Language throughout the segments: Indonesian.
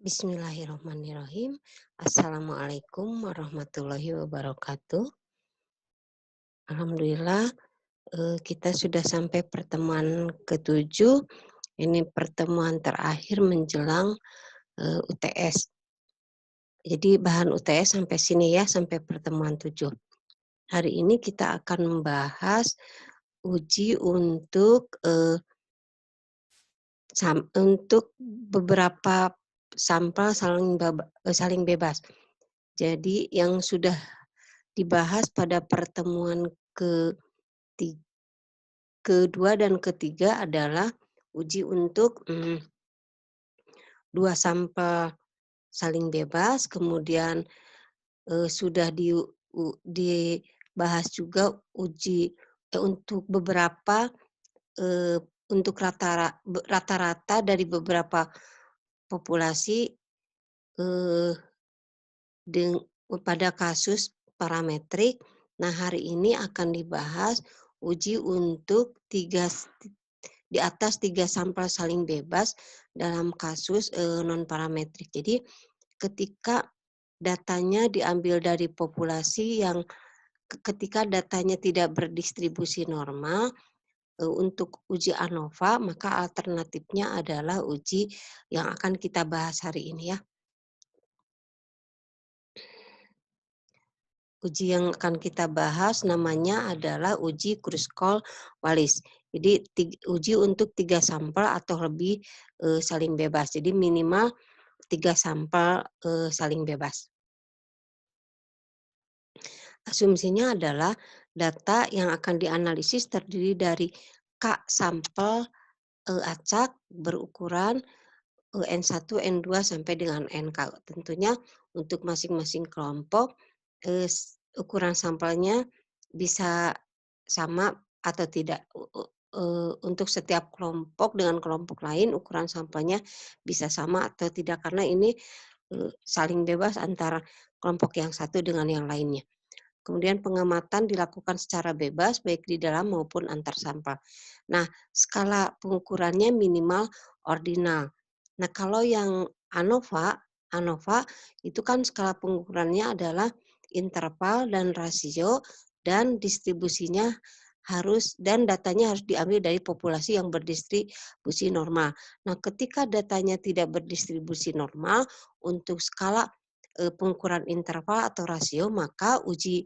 Bismillahirrahmanirrahim. Assalamualaikum warahmatullahi wabarakatuh. Alhamdulillah, kita sudah sampai pertemuan ke-7. Ini pertemuan terakhir menjelang, UTS. Jadi bahan UTS sampai sini ya, sampai pertemuan 7. Hari ini kita akan membahas uji untuk, untuk beberapa sampel saling bebas. Jadi yang sudah dibahas pada pertemuan kedua dan ketiga adalah uji untuk 2 sampel saling bebas, kemudian sudah dibahas juga uji untuk beberapa untuk rata-rata dari beberapa populasi pada kasus parametrik. Nah, hari ini akan dibahas uji untuk di atas 3 sampel saling bebas dalam kasus non-parametrik. Jadi ketika datanya diambil dari populasi yang ketika datanya tidak berdistribusi normal, untuk uji ANOVA, maka alternatifnya adalah uji yang akan kita bahas hari ini ya. Uji yang akan kita bahas namanya adalah uji Kruskal-Wallis. Jadi uji untuk 3 sampel atau lebih saling bebas. Jadi minimal 3 sampel saling bebas. Asumsinya adalah data yang akan dianalisis terdiri dari K sampel acak berukuran N1, N2 sampai dengan NK. Tentunya untuk masing-masing kelompok ukuran sampelnya bisa sama atau tidak. Untuk setiap kelompok dengan kelompok lain ukuran sampelnya bisa sama atau tidak karena ini saling bebas antara kelompok yang satu dengan yang lainnya. Kemudian pengamatan dilakukan secara bebas baik di dalam maupun antar sampel. Nah, skala pengukurannya minimal ordinal. Nah, kalau yang ANOVA itu kan skala pengukurannya adalah interval dan rasio dan distribusinya dan datanya harus diambil dari populasi yang berdistribusi normal. Nah, ketika datanya tidak berdistribusi normal untuk skala pengukuran interval atau rasio, maka uji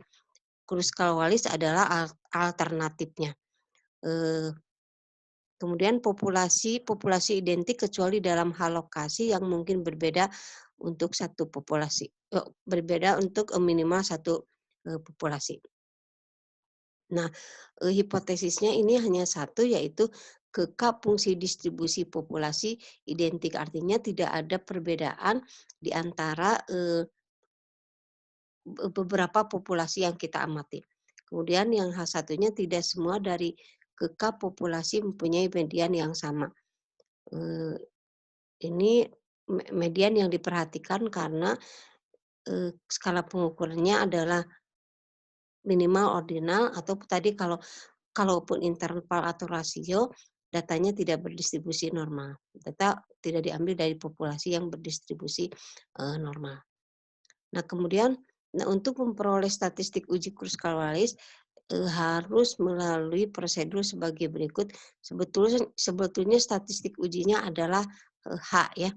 Kruskal-Wallis adalah alternatifnya. Kemudian populasi identik kecuali dalam hal lokasi yang mungkin berbeda untuk satu populasi, berbeda untuk minimal satu populasi. Nah, hipotesisnya ini hanya satu, yaitu KK fungsi distribusi populasi identik, artinya tidak ada perbedaan di antara beberapa populasi yang kita amati. Kemudian yang H1-nya tidak semua dari KK populasi mempunyai median yang sama. Ini median yang diperhatikan karena skala pengukurannya adalah minimal ordinal atau tadi kalaupun interval atau rasio datanya tidak berdistribusi normal. Data tidak diambil dari populasi yang berdistribusi normal. Nah, kemudian untuk memperoleh statistik uji Kruskal-Wallis harus melalui prosedur sebagai berikut. Sebetulnya statistik ujinya adalah H ya.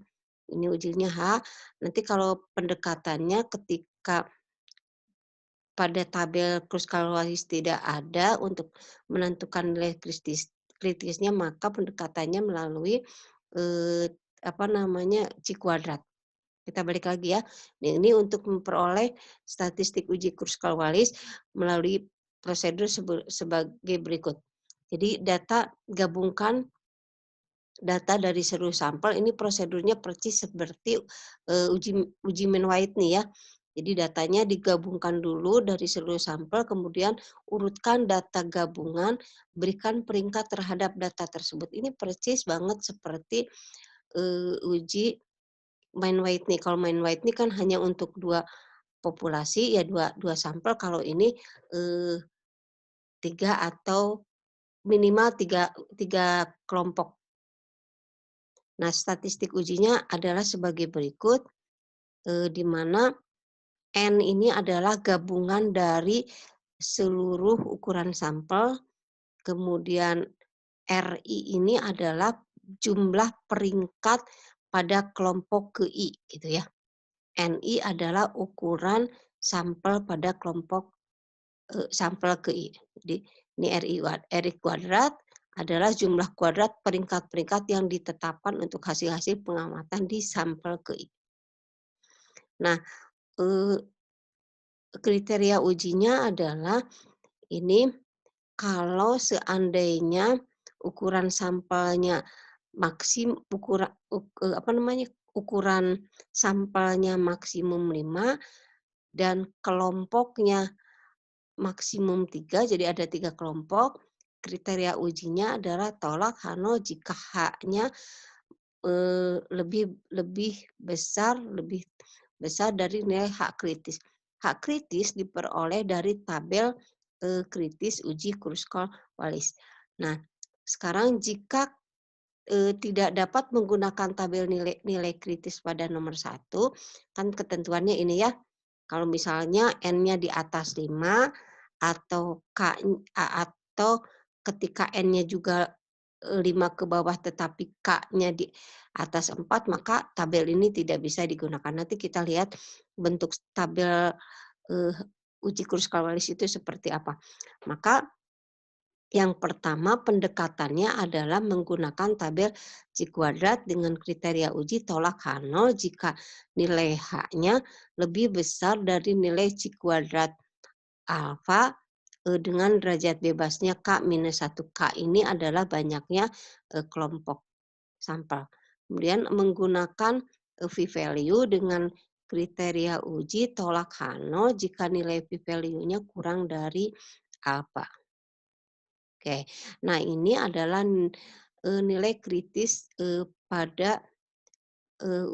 Ini ujinya H. Nanti kalau pendekatannya ketika pada tabel Kruskal-Wallis tidak ada untuk menentukan nilai kritisnya, maka pendekatannya melalui C kuadrat. Kita balik lagi ya. Ini untuk memperoleh statistik uji Kruskal-Wallis melalui prosedur sebagai berikut. Jadi gabungkan data dari seluruh sampel, ini prosedurnya persis seperti uji Mann-Whitney ya. Jadi datanya digabungkan dulu dari seluruh sampel, kemudian urutkan data gabungan, berikan peringkat terhadap data tersebut. Ini persis banget seperti uji Mann-Whitney. Kalau Mann-Whitney kan hanya untuk 2 populasi ya, dua sampel. Kalau ini 3 atau minimal 3 kelompok. Nah, statistik ujinya adalah sebagai berikut, di mana N ini adalah gabungan dari seluruh ukuran sampel, kemudian RI ini adalah jumlah peringkat pada kelompok KI gitu ya. NI adalah ukuran sampel pada kelompok sampel KI. Jadi ini RI kuadrat adalah jumlah kuadrat peringkat-peringkat yang ditetapkan untuk hasil-hasil pengamatan di sampel KI. Nah, kriteria ujinya adalah ini kalau seandainya ukuran sampelnya ukuran sampelnya maksimum 5 dan kelompoknya maksimum 3, jadi ada 3 kelompok. Kriteria ujinya adalah tolak Hano jika H-nya lebih lebih besar dari nilai H kritis. H kritis diperoleh dari tabel kritis uji Kruskal-Wallis. Nah, sekarang jika tidak dapat menggunakan tabel nilai kritis pada nomor 1, kan ketentuannya ini ya, kalau misalnya N-nya di atas 5 atau atau ketika N-nya juga 5 ke bawah tetapi K-nya di atas 4, maka tabel ini tidak bisa digunakan. Nanti kita lihat bentuk tabel uji Kruskal-Wallis itu seperti apa. Maka yang pertama pendekatannya adalah menggunakan tabel J kuadrat dengan kriteria uji tolak H0 jika nilai H-nya lebih besar dari nilai J kuadrat alfa dengan derajat bebasnya K minus 1. K ini adalah banyaknya kelompok sampel. Kemudian menggunakan p-value dengan kriteria uji tolak H0 jika nilai p-value-nya kurang dari alfa. Oke, nah ini adalah nilai kritis pada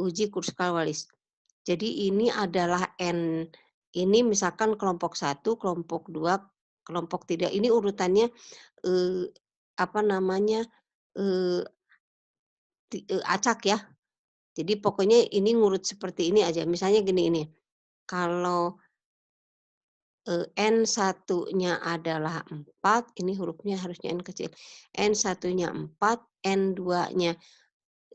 uji Kruskal-Wallis. Jadi ini adalah N, ini misalkan kelompok 1, kelompok 2, kelompok 3. Ini urutannya apa namanya acak ya. Jadi pokoknya ini ngurut seperti ini aja. Misalnya gini ini, kalau N satunya adalah 4, ini hurufnya harusnya N kecil. N satunya 4, N 2-nya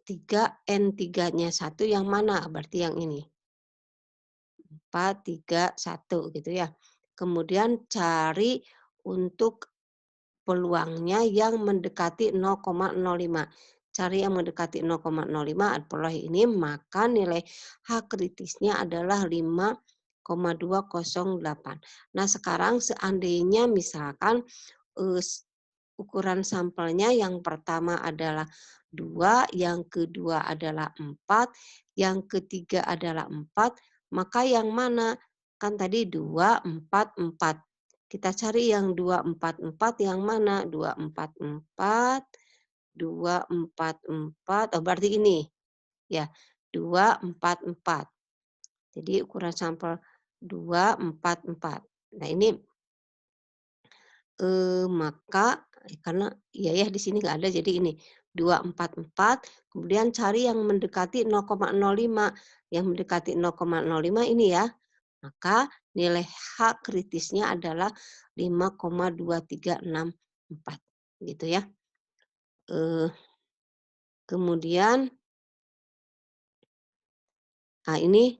3, N 3-nya 1, yang mana? Berarti yang ini. 4, 3, 1 gitu ya. Kemudian cari untuk peluangnya yang mendekati 0,05. Cari yang mendekati 0,05 adalah ini, maka nilai H kritisnya adalah 5,208. Nah, sekarang seandainya misalkan ukuran sampelnya yang pertama adalah 2, yang kedua adalah 4, yang ketiga adalah 4, maka yang mana? Kan tadi 2, 4, 4. Kita cari yang 2, 4, 4 yang mana? 2, 4, 4, 2, 4, 4, oh berarti ini, ya, 2, 4, 4. Jadi ukuran sampel 2, 4, 4. Nah ini, maka karena iya ya di sini nggak ada jadi ini, 2, 4, 4, kemudian cari yang mendekati 0,05, yang mendekati 0,05 ini ya. Maka nilai H kritisnya adalah 5,2364 gitu ya. Kemudian nah ini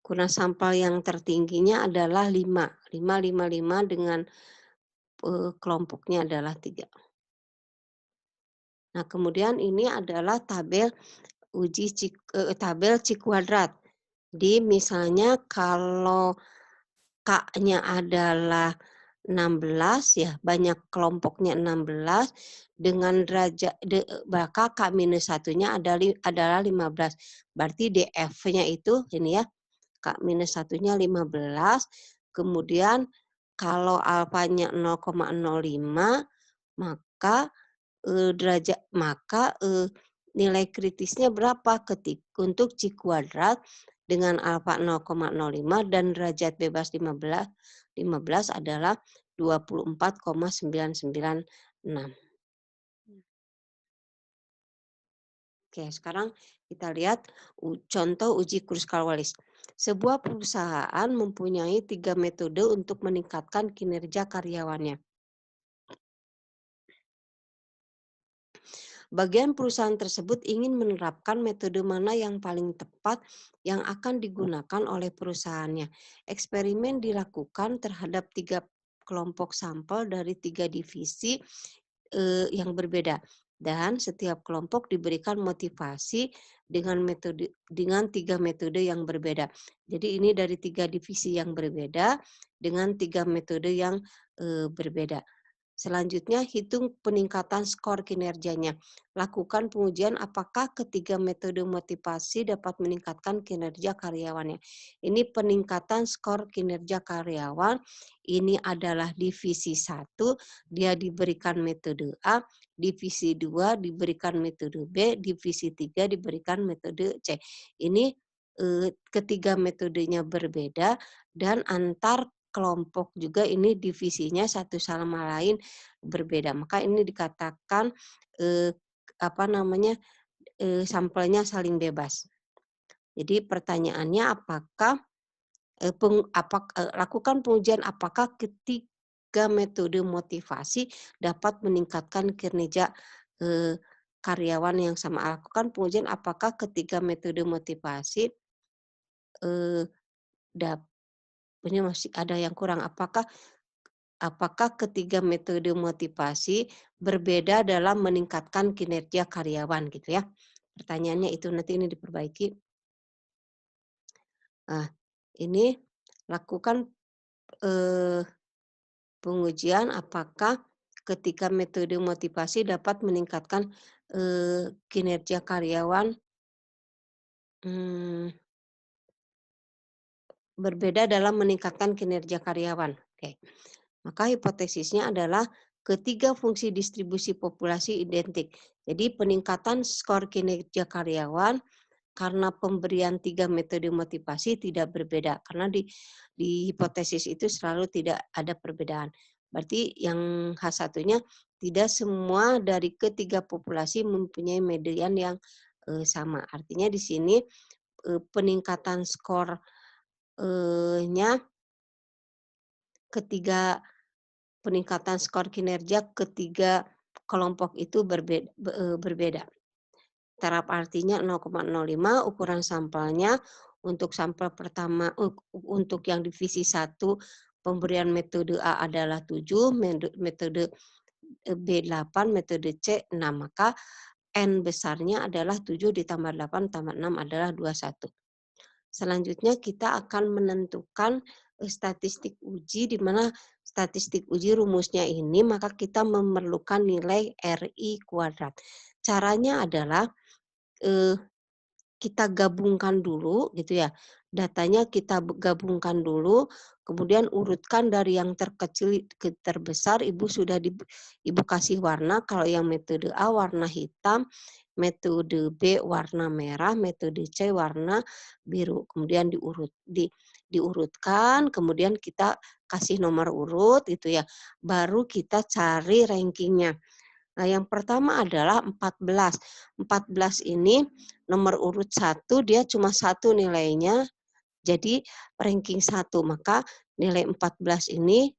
ukuran sampel yang tertingginya adalah 5, 5 dengan kelompoknya adalah 3. Nah, kemudian ini adalah tabel tabel C kuadrat. Jadi misalnya kalau K-nya adalah 16 ya, banyak kelompoknya 16 dengan derajat maka K minus satunya adalah 15. Berarti DF-nya itu ini ya, K minus satunya 15. Kemudian kalau alfanya 0,05 maka nilai kritisnya berapa untuk C kuadrat dengan alfa 0,05 dan derajat bebas 15 adalah 24,996. Oke, sekarang kita lihat contoh uji Kruskal-Wallis. Sebuah perusahaan mempunyai 3 metode untuk meningkatkan kinerja karyawannya. Bagian perusahaan tersebut ingin menerapkan metode mana yang paling tepat yang akan digunakan oleh perusahaannya. Eksperimen dilakukan terhadap 3 kelompok sampel dari 3 divisi yang berbeda, dan setiap kelompok diberikan motivasi dengan 3 metode yang berbeda. Jadi ini dari 3 divisi yang berbeda dengan 3 metode yang berbeda. Selanjutnya, hitung peningkatan skor kinerjanya. Lakukan pengujian apakah ketiga metode motivasi dapat meningkatkan kinerja karyawannya. Ini peningkatan skor kinerja karyawan. Ini adalah divisi 1, dia diberikan metode A, divisi 2 diberikan metode B, divisi 3 diberikan metode C. Ini ketiga metodenya berbeda dan antar kelompok juga ini divisinya satu sama lain berbeda. Maka ini dikatakan sampelnya saling bebas. Jadi pertanyaannya apakah lakukan pengujian apakah ketiga metode motivasi dapat meningkatkan kinerja karyawan yang sama. Lakukan pengujian apakah ketiga metode motivasi eh, ini masih ada yang kurang. Apakah ketiga metode motivasi berbeda dalam meningkatkan kinerja karyawan gitu ya. Pertanyaannya itu nanti ini diperbaiki. Nah, ini lakukan pengujian apakah ketiga metode motivasi dapat meningkatkan kinerja karyawan berbeda dalam meningkatkan kinerja karyawan. Oke. Maka hipotesisnya adalah ketiga fungsi distribusi populasi identik. Jadi peningkatan skor kinerja karyawan karena pemberian 3 metode motivasi tidak berbeda. Karena di hipotesis itu selalu tidak ada perbedaan. Berarti yang H1-nya tidak semua dari ketiga populasi mempunyai median yang sama. Artinya di sini peningkatan skor nya ketiga peningkatan skor kinerja ketiga kelompok itu berbeda. Taraf artinya 0,05, ukuran sampelnya untuk sampel pertama untuk yang divisi 1 pemberian metode A adalah 7, metode B 8, metode C 6. Maka N besarnya adalah 7 ditambah 8 tambah 6 adalah 21. Selanjutnya kita akan menentukan statistik uji, di mana statistik uji rumusnya ini maka kita memerlukan nilai RI kuadrat. Caranya adalah kita gabungkan dulu gitu ya. Datanya kita gabungkan dulu, kemudian urutkan dari yang terkecil ke terbesar. Ibu sudah Ibu kasih warna. Kalau yang metode A warna hitam, metode B warna merah, metode C warna biru. Kemudian diurutkan, kemudian kita kasih nomor urut gitu ya. Baru kita cari rankingnya. Nah, yang pertama adalah 14. 14 ini nomor urut 1 dia cuma 1 nilainya, jadi ranking 1. Maka nilai 14 ini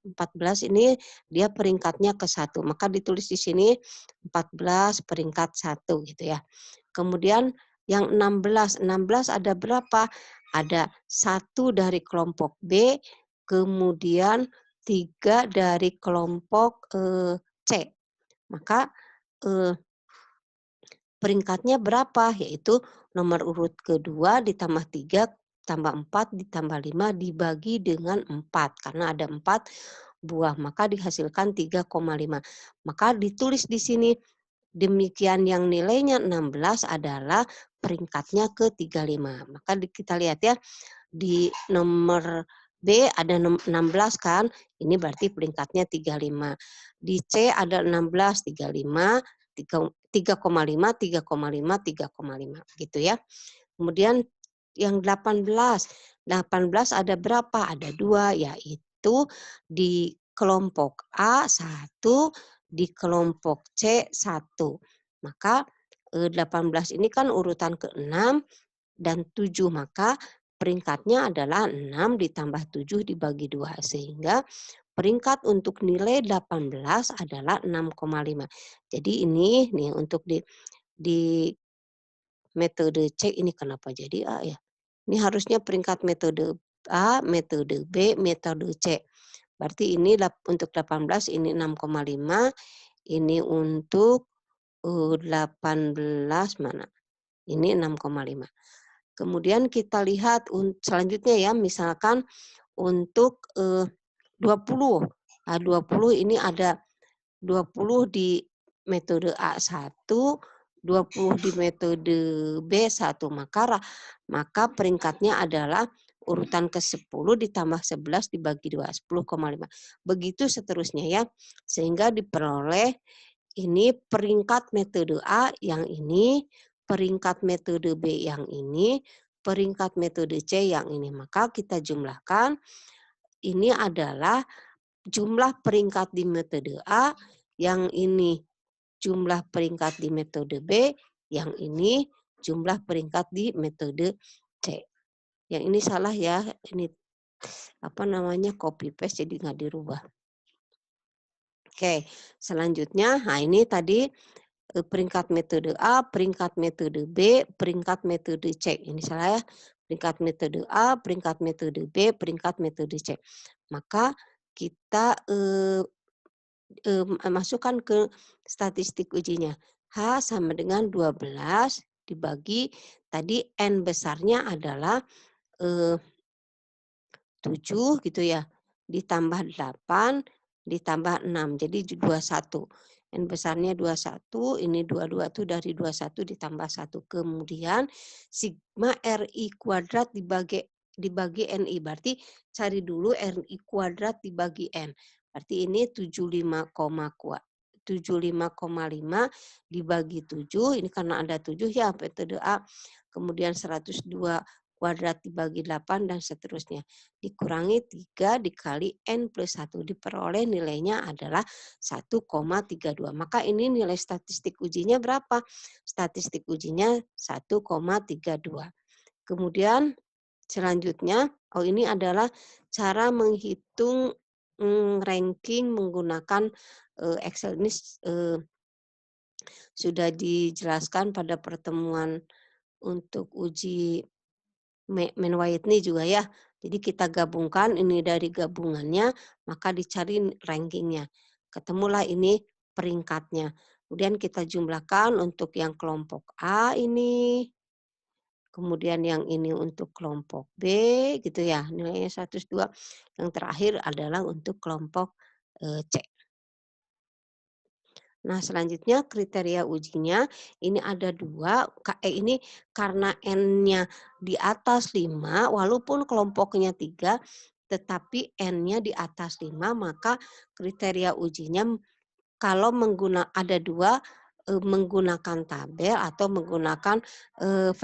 dia peringkatnya ke 1. Maka ditulis di sini 14 peringkat 1 gitu ya. Kemudian yang 16. 16 ada berapa? Ada 1 dari kelompok B, kemudian 3 dari kelompok C. Maka peringkatnya berapa? Yaitu nomor urut kedua ditambah 3 tambah 4 ditambah 5 dibagi dengan 4. Karena ada 4 buah, maka dihasilkan 3,5. Maka ditulis di sini, demikian yang nilainya 16 adalah peringkatnya ke 35. Maka kita lihat ya, di nomor B ada 16 kan, ini berarti peringkatnya 35. Di C ada 16, 35, 3,5, 3,5, 3,5 gitu ya. Kemudian yang 18. 18 ada berapa? Ada 2, yaitu di kelompok A 1, di kelompok C 1. Maka 18 ini kan urutan ke-6 dan 7, maka peringkatnya adalah 6 ditambah 7 dibagi 2, sehingga peringkat untuk nilai 18 adalah 6,5. Jadi ini nih untuk di metode C ini kenapa jadi A ya? Ini harusnya peringkat metode A, metode B, metode C. Berarti ini untuk 18 ini 6,5, ini untuk 18 mana? Ini 6,5. Kemudian kita lihat selanjutnya ya, misalkan untuk 20. Nah, 20 ini ada 20 di metode A1, 20 di metode B1, maka peringkatnya adalah urutan ke-10 ditambah 11 dibagi 2, 10,5. Begitu seterusnya ya, sehingga diperoleh ini peringkat metode A yang ini, peringkat metode B yang ini, peringkat metode C yang ini. Maka kita jumlahkan, ini adalah jumlah peringkat di metode A, yang ini jumlah peringkat di metode B, yang ini jumlah peringkat di metode C. Yang ini salah ya, ini copy paste jadi nggak dirubah. Oke, selanjutnya, nah ini tadi peringkat metode A, peringkat metode B, peringkat metode C. Ini salah ya, peringkat metode A, peringkat metode B, peringkat metode C. Maka kita masukkan ke statistik ujinya. H sama dengan 12 dibagi, tadi N besarnya adalah 7 gitu ya, ditambah 8, ditambah 6, jadi 21. N besarnya 21, ini 22 itu dari 21 ditambah 1. Kemudian sigma RI kuadrat dibagi NI, berarti cari dulu RI kuadrat dibagi N. Berarti ini 75,5 dibagi 7, ini karena ada 7 ya metode A, kemudian 102 kuadrat dibagi 8 dan seterusnya. Dikurangi 3 dikali N plus 1, diperoleh nilainya adalah 1,32. Maka ini nilai statistik ujinya berapa? Statistik ujinya 1,32. Kemudian selanjutnya, ini adalah cara menghitung ranking menggunakan Excel. Ini sudah dijelaskan pada pertemuan untuk uji Menwayetni juga ya. Jadi kita gabungkan ini dari gabungannya, maka dicari rankingnya. Ketemulah ini peringkatnya. Kemudian kita jumlahkan untuk yang kelompok A ini, kemudian yang ini untuk kelompok B gitu ya, nilainya 102. Yang terakhir adalah untuk kelompok C. Nah, selanjutnya kriteria ujinya ini ada 2, ini karena N-nya di atas 5, walaupun kelompoknya 3, tetapi N-nya di atas 5, maka kriteria ujinya kalau ada 2, menggunakan tabel atau menggunakan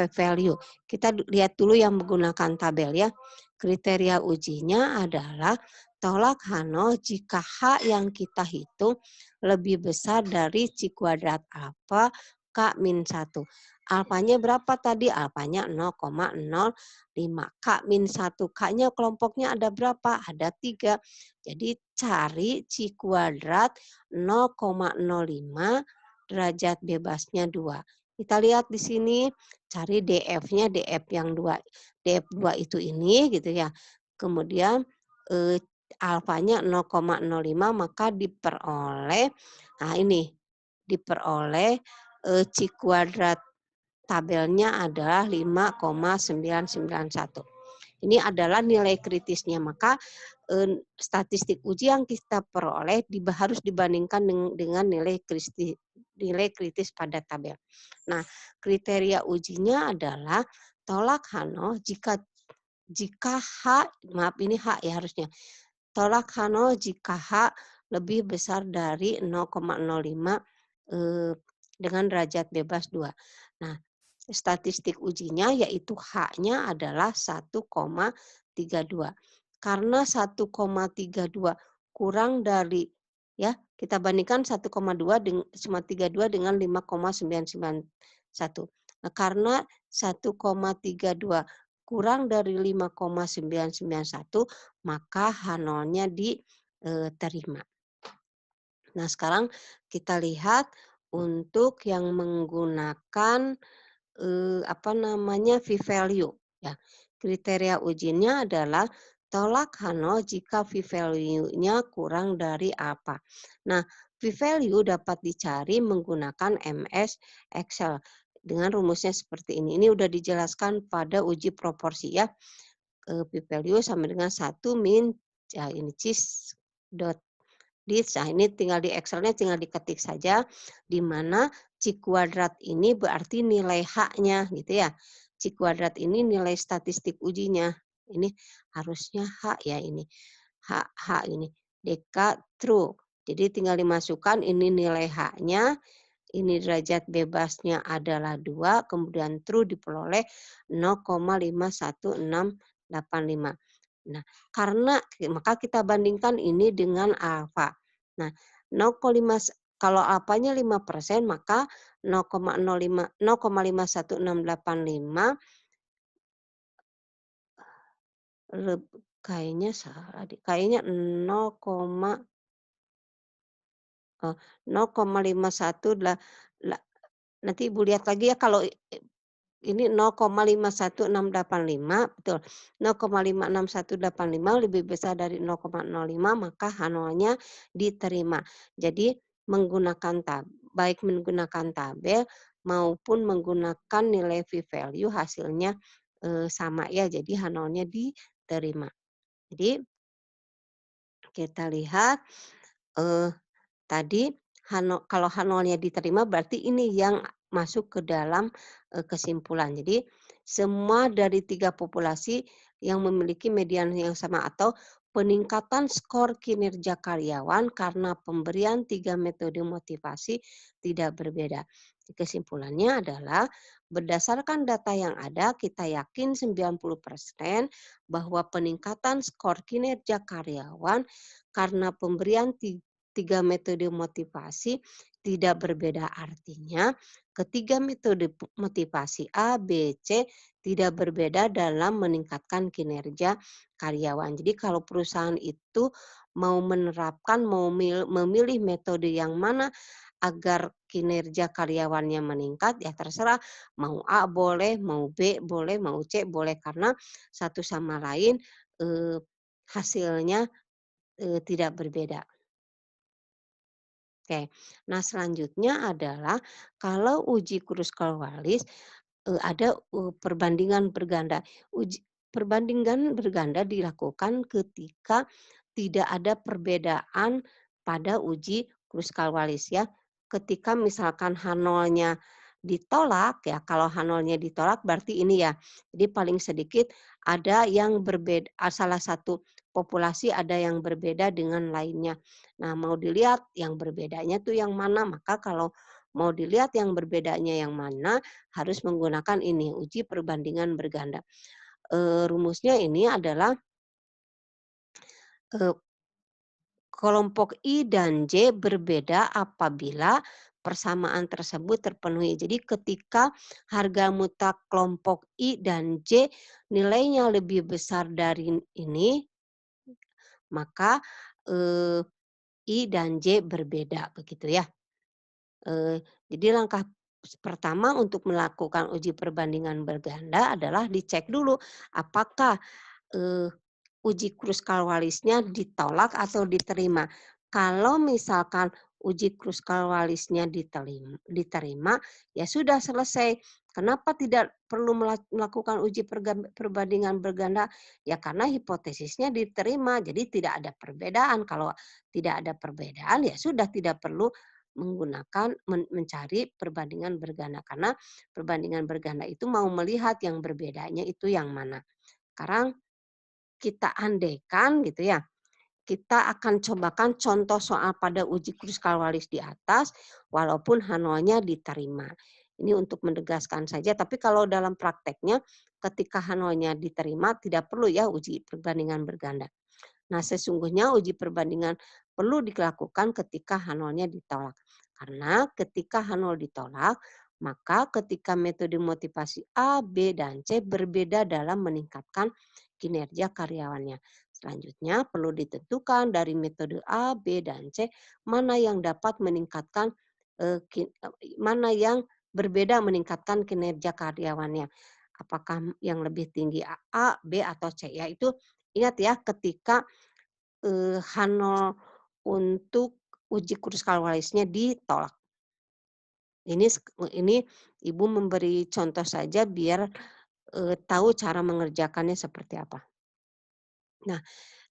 value. Kita lihat dulu yang menggunakan tabel ya. Kriteria ujinya adalah tolak H0 jika H yang kita hitung lebih besar dari C kuadrat alfa K min 1. Alfanya berapa tadi? Alfanya 0,05. K min 1. K-nya kelompoknya ada berapa? Ada 3. Jadi cari C kuadrat 0,05 derajat bebasnya 2. Kita lihat di sini, cari DF-nya, DF yang 2. DF2 itu ini gitu ya. Kemudian alfanya 0,05, maka diperoleh, nah ini, diperoleh C kuadrat tabelnya adalah 5,991. Ini adalah nilai kritisnya, maka statistik uji yang kita peroleh harus dibandingkan dengan nilai kritis pada tabel. Nah, kriteria ujinya adalah tolak H0 jika H, maaf ini H ya harusnya, tolak H0 jika H lebih besar dari 0,05 dengan derajat bebas 2. Nah, statistik ujinya yaitu H-nya adalah 1,32. Karena 1,32 kurang dari, ya kita bandingkan 1,32 dengan 5,991 1. Nah, karena 1,32 kurang dari 5,991 maka H0-nya diterima. Nah, sekarang kita lihat untuk yang menggunakan apa namanya, p-value ya. Kriteria ujinya adalah tolak H0 jika p-value-nya kurang dari apa. Nah, p-value dapat dicari menggunakan MS Excel dengan rumusnya seperti ini. Ini udah dijelaskan pada uji proporsi ya. P-value sama dengan 1 min ya ini cis dot nah ini tinggal di Excel-nya tinggal diketik saja, di mana C kuadrat ini berarti nilai H-nya gitu ya. C kuadrat ini nilai statistik ujinya. Ini harusnya H ya ini. H ini. Deka true. Jadi tinggal dimasukkan ini nilai H-nya, ini derajat bebasnya adalah 2, kemudian true diperoleh 0,51685. Nah, karena maka kita bandingkan ini dengan alfa. Nah, 0,5 kalau alfanya 5% maka 0,05 0,51685 kayaknya salah deh, kayaknya 0,51 nanti Ibu lihat lagi ya kalau ini 0,51685 betul, 0,56185 lebih besar dari 0,05 maka H0-nya diterima. Jadi baik menggunakan tabel maupun menggunakan nilai p-value hasilnya, sama ya, jadi H0-nya diterima. Jadi kita lihat, eee tadi kalau H0-nya diterima berarti ini yang masuk ke dalam, kesimpulan. Jadi semua dari 3 populasi yang memiliki median yang sama atau peningkatan skor kinerja karyawan karena pemberian 3 metode motivasi tidak berbeda. Kesimpulannya adalah berdasarkan data yang ada kita yakin 90% bahwa peningkatan skor kinerja karyawan karena pemberian 3 metode motivasi tidak berbeda, artinya ketiga metode motivasi A, B, C tidak berbeda dalam meningkatkan kinerja karyawan. Jadi kalau perusahaan itu mau menerapkan, memilih metode yang mana agar kinerja karyawannya meningkat, ya terserah mau A boleh, mau B boleh, mau C boleh karena satu sama lain, hasilnya, tidak berbeda. Oke. Nah, selanjutnya adalah kalau uji Kruskal-Wallis, ada, perbandingan berganda. Perbandingan berganda dilakukan ketika tidak ada perbedaan pada uji Kruskal-Wallis ya. Ketika misalkan H0-nya ditolak ya, kalau H0-nya ditolak berarti ini ya, jadi paling sedikit ada yang berbeda, salah satu populasi ada yang berbeda dengan lainnya. Nah, mau dilihat yang berbedanya tuh yang mana, maka kalau mau dilihat yang berbedanya yang mana, harus menggunakan ini, uji perbandingan berganda. Rumusnya ini adalah, eee, kelompok I dan J berbeda apabila persamaan tersebut terpenuhi. Jadi ketika harga mutlak kelompok I dan J nilainya lebih besar dari ini, maka, I dan J berbeda, begitu ya. Jadi langkah pertama untuk melakukan uji perbandingan berganda adalah dicek dulu apakah, eee, uji Kruskal-Wallisnya ditolak atau diterima. Kalau misalkan uji Kruskal-Wallisnya diterima, ya sudah selesai. Kenapa tidak perlu melakukan uji perbandingan berganda? Ya karena hipotesisnya diterima, jadi tidak ada perbedaan. Kalau tidak ada perbedaan, ya sudah tidak perlu menggunakan mencari perbandingan berganda, karena perbandingan berganda itu mau melihat yang berbedanya itu yang mana. Sekarang kita andaikan gitu ya, kita akan cobakan contoh soal pada uji Kruskal-Wallis di atas, walaupun H0-nya diterima. Ini untuk menegaskan saja, tapi kalau dalam prakteknya ketika H0-nya diterima tidak perlu ya uji perbandingan berganda. Nah, sesungguhnya uji perbandingan perlu dilakukan ketika H0-nya ditolak. Karena ketika H0 ditolak, Maka ketika metode motivasi A, B, dan C berbeda dalam meningkatkan kinerja karyawannya. Selanjutnya perlu ditentukan dari metode A, B, dan C mana yang dapat meningkatkan mana yang berbeda meningkatkan kinerja karyawannya. Apakah yang lebih tinggi A, B, atau C? Ya itu ingat ya ketika H0 untuk uji Kruskal-Walisnya ditolak. Ini Ibu memberi contoh saja biar, tahu cara mengerjakannya seperti apa. Nah,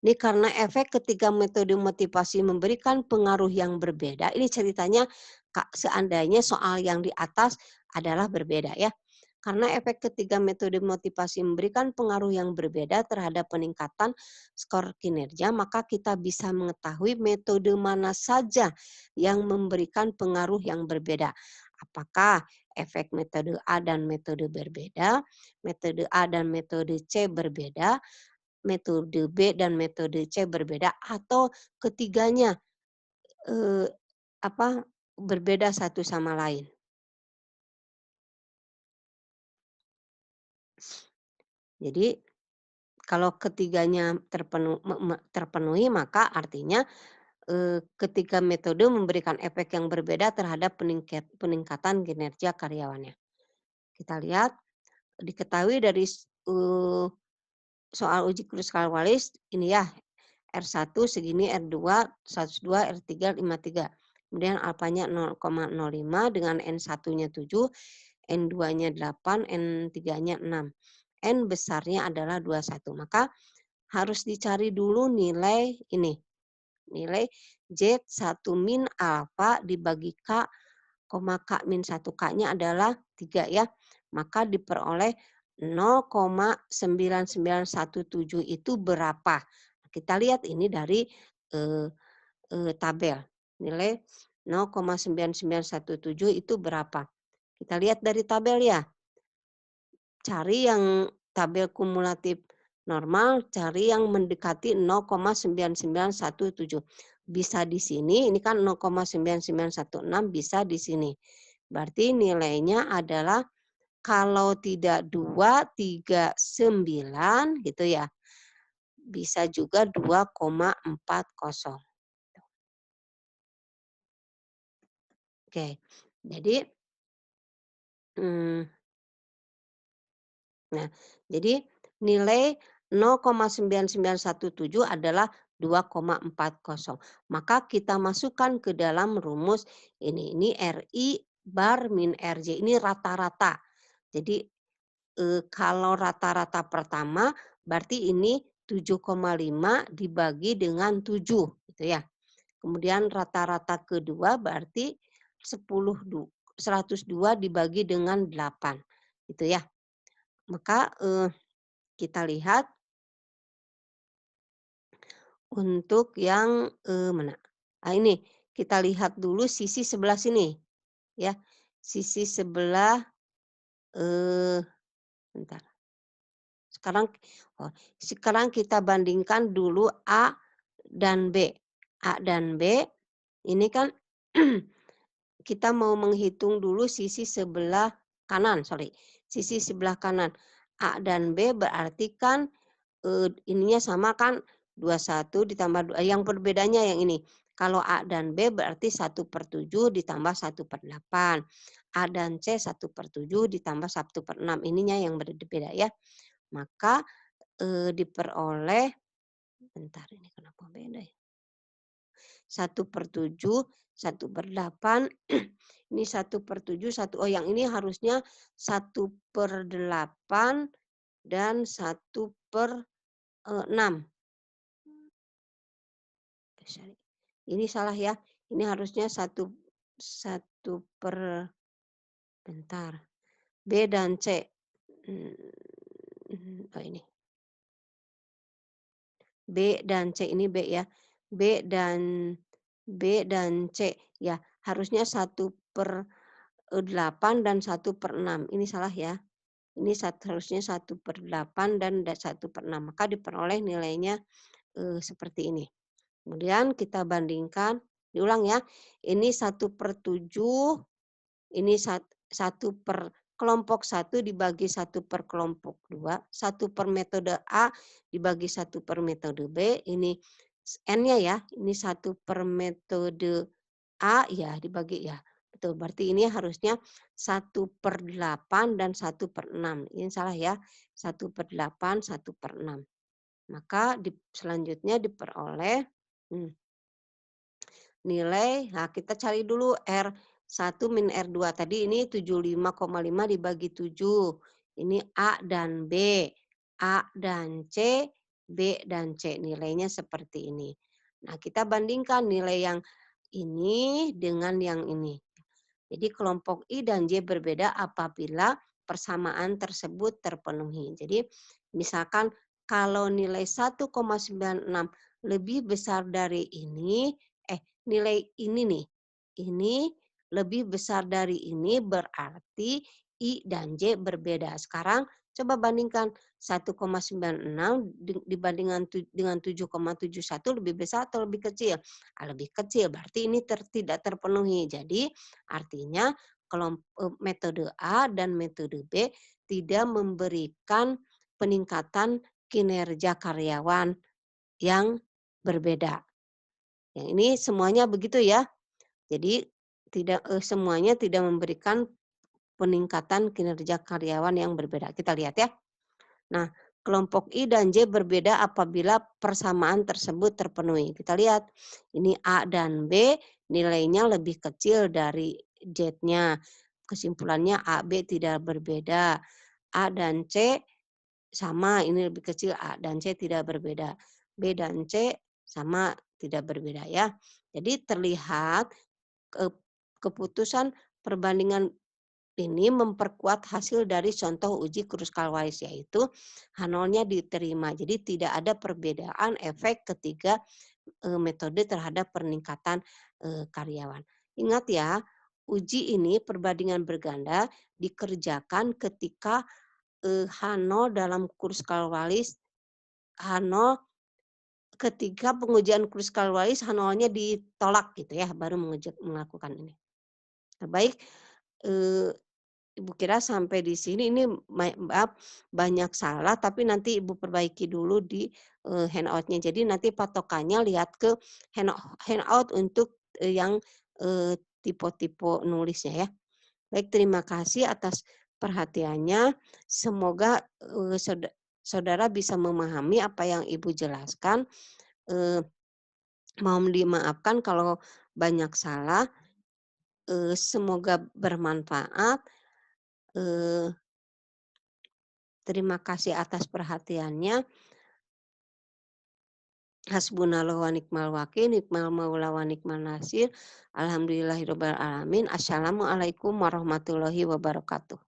ini karena efek ketiga metode motivasi memberikan pengaruh yang berbeda, ini ceritanya Kak, seandainya soal yang di atas adalah berbeda ya. Karena efek ketiga metode motivasi memberikan pengaruh yang berbeda terhadap peningkatan skor kinerja, maka kita bisa mengetahui metode mana saja yang memberikan pengaruh yang berbeda. Apakah efek metode A dan metode berbeda, metode A dan metode C berbeda, metode B dan metode C berbeda, atau ketiganya eh, berbeda satu sama lain. Jadi kalau ketiganya terpenuhi maka artinya ketiga metode memberikan efek yang berbeda terhadap peningkatan kinerja karyawannya. Kita lihat diketahui dari soal uji Kruskal-Wallis ini ya R1 segini, R2 102, R3 53. Kemudian alfanya 0,05 dengan N1-nya 7, N2-nya 8, N3-nya 6. N besarnya adalah 21. Maka harus dicari dulu nilai ini. Nilai Z1 min alfa dibagi K, K min 1. K-nya adalah 3 ya. Maka diperoleh 0,9917 itu berapa? Kita lihat ini dari eh, tabel. Nilai 0,9917 itu berapa? Kita lihat dari tabel ya. Cari yang tabel kumulatif normal, cari yang mendekati 0,9917. Bisa di sini, ini kan 0,9916 bisa di sini. Berarti nilainya adalah kalau tidak 239 gitu ya. Bisa juga 2,40. Oke. Jadi mmm, nah, jadi nilai 0,9917 adalah 2,40. Maka kita masukkan ke dalam rumus ini RI bar min RJ, ini rata-rata. Jadi, kalau rata-rata pertama berarti ini 7,5 dibagi dengan 7 gitu ya. Kemudian rata-rata kedua berarti 102 dibagi dengan 8 gitu ya. Maka, kita lihat untuk yang, mana? Ini kita lihat dulu sisi sebelah sini ya. Sisi sebelah, eee, bentar. Sekarang sekarang kita bandingkan dulu A dan B. A dan B ini kan kita mau menghitung dulu sisi sebelah kanan, sorry, sisi sebelah kanan. A dan B berarti kan ininya sama kan 21 ditambah yang perbedaannya yang ini. Kalau A dan B berarti 1/7 ditambah 1/8. A dan C 1/7 ditambah 1/6. Ininya yang berbeda ya. Maka diperoleh, bentar ini kenapa beda ya? 1/7, 1/8, ini 1/7, oh yang ini harusnya 1/8 dan 1/6. Ini salah ya, ini harusnya satu satu per bentar, B dan C, oh ini, B dan C ini B ya, B dan B dan C, ya harusnya 1/8 dan 1/6, ini salah ya, ini harusnya 1/8 dan 1/6, maka diperoleh nilainya, seperti ini. Kemudian kita bandingkan, diulang ya, ini 1/7, ini satu per kelompok satu dibagi satu per kelompok 2, satu per metode A dibagi satu per metode B, ini N-nya ya, ini satu per metode A ya dibagi ya, betul. Berarti ini harusnya 1/8 dan 1/6. Ini salah ya, 1/8, 1/6. Maka selanjutnya diperoleh, mmm, nilai, nah kita cari dulu R1 min R2. Tadi ini 75,5 dibagi 7. Ini A dan B. A dan C, B dan C. Nilainya seperti ini. Nah, kita bandingkan nilai yang ini dengan yang ini. Jadi kelompok I dan J berbeda apabila persamaan tersebut terpenuhi. Jadi misalkan kalau nilai 1,96 lebih besar dari ini, nilai ini nih, ini lebih besar dari ini berarti I dan J berbeda. Sekarang coba bandingkan 1,96 dibandingkan dengan 7,71 lebih besar atau lebih kecil? Lebih kecil, berarti ini tidak terpenuhi. Jadi artinya metode A dan metode B tidak memberikan peningkatan kinerja karyawan yang berbeda. Yang ini semuanya begitu ya. Jadi semuanya tidak memberikan peningkatan kinerja karyawan yang berbeda. Kita lihat ya. Nah, kelompok I dan J berbeda apabila persamaan tersebut terpenuhi. Kita lihat, ini A dan B nilainya lebih kecil dari Z-nya. Kesimpulannya A, B tidak berbeda. A dan C sama, ini lebih kecil, A dan C tidak berbeda. B dan C sama, tidak berbeda ya. Jadi terlihat keputusan perbandingan ini memperkuat hasil dari contoh uji Kruskal-Wallis, yaitu H0-nya diterima. Jadi tidak ada perbedaan efek ketiga metode terhadap peningkatan karyawan. Ingat ya, uji ini perbandingan berganda dikerjakan ketika H0 dalam Kruskal-Wallis, H0 ketika pengujian Kruskal-Wallis H0-nya ditolak gitu ya, baru melakukan ini. Nah, baik, Ibu kira sampai di sini ini maaf banyak salah, tapi nanti Ibu perbaiki dulu di handout-nya. Jadi nanti patokannya lihat ke handout untuk yang tipe-tipe nulisnya ya. Baik, terima kasih atas perhatiannya. Semoga saudara bisa memahami apa yang Ibu jelaskan. Mohon dimaafkan kalau banyak salah. Semoga bermanfaat. Terima kasih atas perhatiannya. Hasbunallahu wa ni'mal wakil, ni'mal maula wa ni'mal nasir. Alhamdulillahirabbil alamin. Assalamualaikum warahmatullahi wabarakatuh.